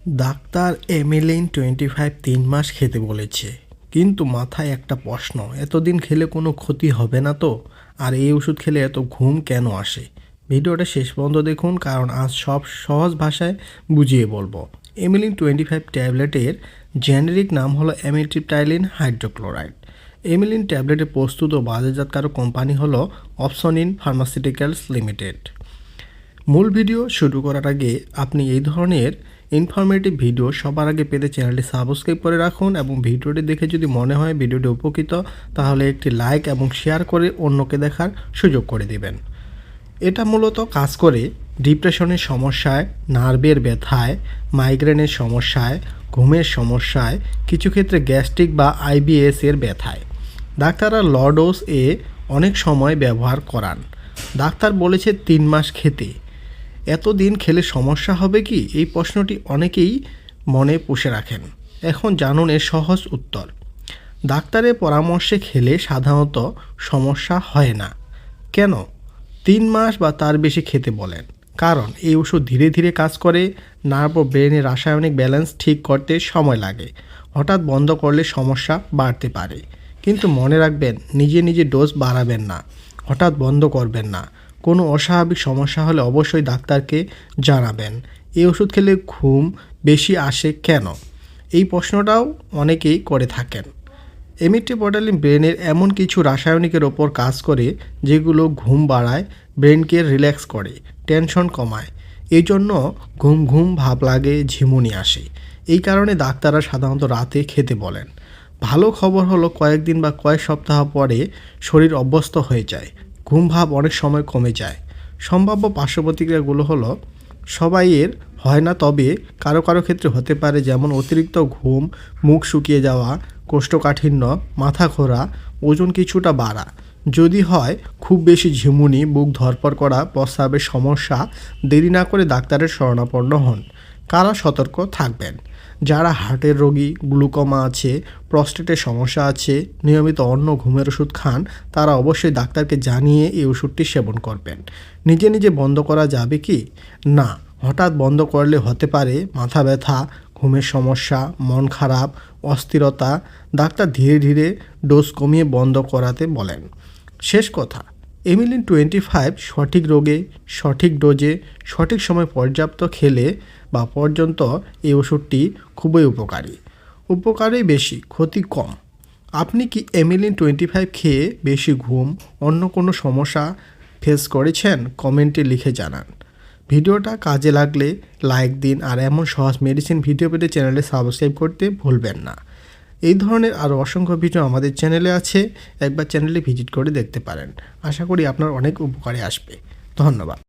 Doctor এমিলিন 25 3 মাস খেতে বলেছে, কিন্তু মাথায় একটা প্রশ্ন, এতদিন খেলে কোনো ক্ষতি হবে না তো? আর এই ওষুধ খেলে এত ঘুম কেন আসে? ভিডিওটা শেষ পর্যন্ত দেখুন, কারণ আজ সব সহজ ভাষায় বুঝিয়ে বলবো। এমিলিন 25 ট্যাবলেটের জেনেরিক নাম হলো অ্যামিট্রিপটাইলিন হাইড্রোক্লোরাইড। এমিলিন ট্যাবলেটের প্রস্তুত ও বাজারজাতকারক কোম্পানি হলো অপসনিন ফার্মাসিউটিক্যালস লিমিটেড। মূল ভিডিও শুরু করার আগে আপনি এই ধরনের ইনফরমেটিভ ভিডিও সবার আগে পেতে চ্যানেলটি সাবস্ক্রাইব করে রাখুন এবং ভিডিওটি দেখে যদি মনে হয় ভিডিওটি উপকৃত, তাহলে একটি লাইক এবং শেয়ার করে অন্যকে দেখার সুযোগ করে দিবেন। এটা মূলত কাজ করে ডিপ্রেশনের সমস্যায়, নার্ভের ব্যথায়, মাইগ্রেনের সমস্যায়, ঘুমের সমস্যায়, কিছু ক্ষেত্রে গ্যাস্ট্রিক বা আইবিএস এর ব্যথায়। ডাক্তাররা লো ডোজ এ অনেক সময় ব্যবহার করান। ডাক্তার বলেছে 3 মাস খেতে। এতদিন খেলে সমস্যা হবে কি, এই প্রশ্নটি অনেকেই মনে পুষে রাখেন। এখন জানুন এর সহজ উত্তর। ডাক্তারের পরামর্শে খেলে সাধারণত সমস্যা হয় না। কেন 3 মাস বা তার বেশি খেতে বলেন? কারণ এই ওষুধ ধীরে ধীরে কাজ করে, নার্ভ ও ব্রেনের রাসায়নিক ব্যালেন্স ঠিক করতে সময় লাগে। হঠাৎ বন্ধ করলে সমস্যা বাড়তে পারে, কিন্তু মনে রাখবেন নিজে নিজে ডোজ বাড়াবেন না, হঠাৎ বন্ধ করবেন না। কোনো অস্বাভাবিক সমস্যা হলে অবশ্যই ডাক্তারকে জানাবেন। এই ওষুধ খেলে ঘুম বেশি আসে কেন, এই প্রশ্নটাও অনেকেই করে থাকেন। এমিট্রিপটাইলিন ব্রেনের এমন কিছু রাসায়নিকের ওপর কাজ করে যেগুলো ঘুম বাড়ায়, ব্রেনকে রিল্যাক্স করে, টেনশন কমায়। এই জন্য ঘুম ঘুম ভাব লাগে, ঝিমুনি আসে। এই কারণে ডাক্তাররা সাধারণত রাতে খেতে বলেন। ভালো খবর হলো কয়েকদিন বা কয়েক সপ্তাহ পরে শরীর অভ্যস্ত হয়ে যায়, ঘুম ভাব অনেক সময় কমে যায়। সম্ভাব্য পার্শ্ব প্রতিক্রিয়াগুলো হলো, সবাইয়ের হয় না, তবে কারো কারো ক্ষেত্রে হতে পারে, যেমন অতিরিক্ত ঘুম, মুখ শুকিয়ে যাওয়া, কোষ্ঠকাঠিন্য, মাথা ঘোরা, ওজন কিছুটা বাড়া। যদি হয় খুব বেশি ঝিমুনি, বুক ধড়ফড় করা, প্রস্রাবের সমস্যা, দেরি না করে ডাক্তারের শরণাপন্ন হন। কারা সতর্ক থাকবেন? যারা হার্টের রোগী, গ্লুকোমা আছে, প্রস্টেটের সমস্যা আছে, নিয়মিত অন্য ঘুমের ওষুধ খান, তারা অবশ্যই ডাক্তারকে জানিয়ে এই ওষুধটি সেবন করবেন। নিজে নিজে বন্ধ করা যাবে কি? না, হঠাৎ বন্ধ করলে হতে পারে মাথা ব্যথা, ঘুমের সমস্যা, মন খারাপ, অস্থিরতা। ডাক্তার ধীরে ধীরে ডোজ কমিয়ে বন্ধ করাতে বলেন। শেষ কথা, এমিলিন 25 সঠিক রোগে, সঠিক ডোজে, সঠিক সময় পর্যাপ্ত খেলে বা পর্যন্ত এই ওষুধটি খুবই উপকারী। উপকারই বেশি, ক্ষতি কম। আপনি কি এমিলিন 25 খেয়ে বেশি ঘুম, অন্য কোনো সমস্যা ফেস করেছেন? কমেন্টে লিখে জানান। ভিডিওটা কাজে লাগলে লাইক দিন, আর এমন সহজ মেডিসিন ভিডিও পেতে চ্যানেলে সাবস্ক্রাইব করতে ভুলবেন না। এই ধরনের আরও অসংখ্য ভিডিও আমাদের চ্যানেলে আছে, একবার চ্যানেলে ভিজিট করে দেখতে পারেন। আশা করি আপনার অনেক উপকারে আসবে। ধন্যবাদ।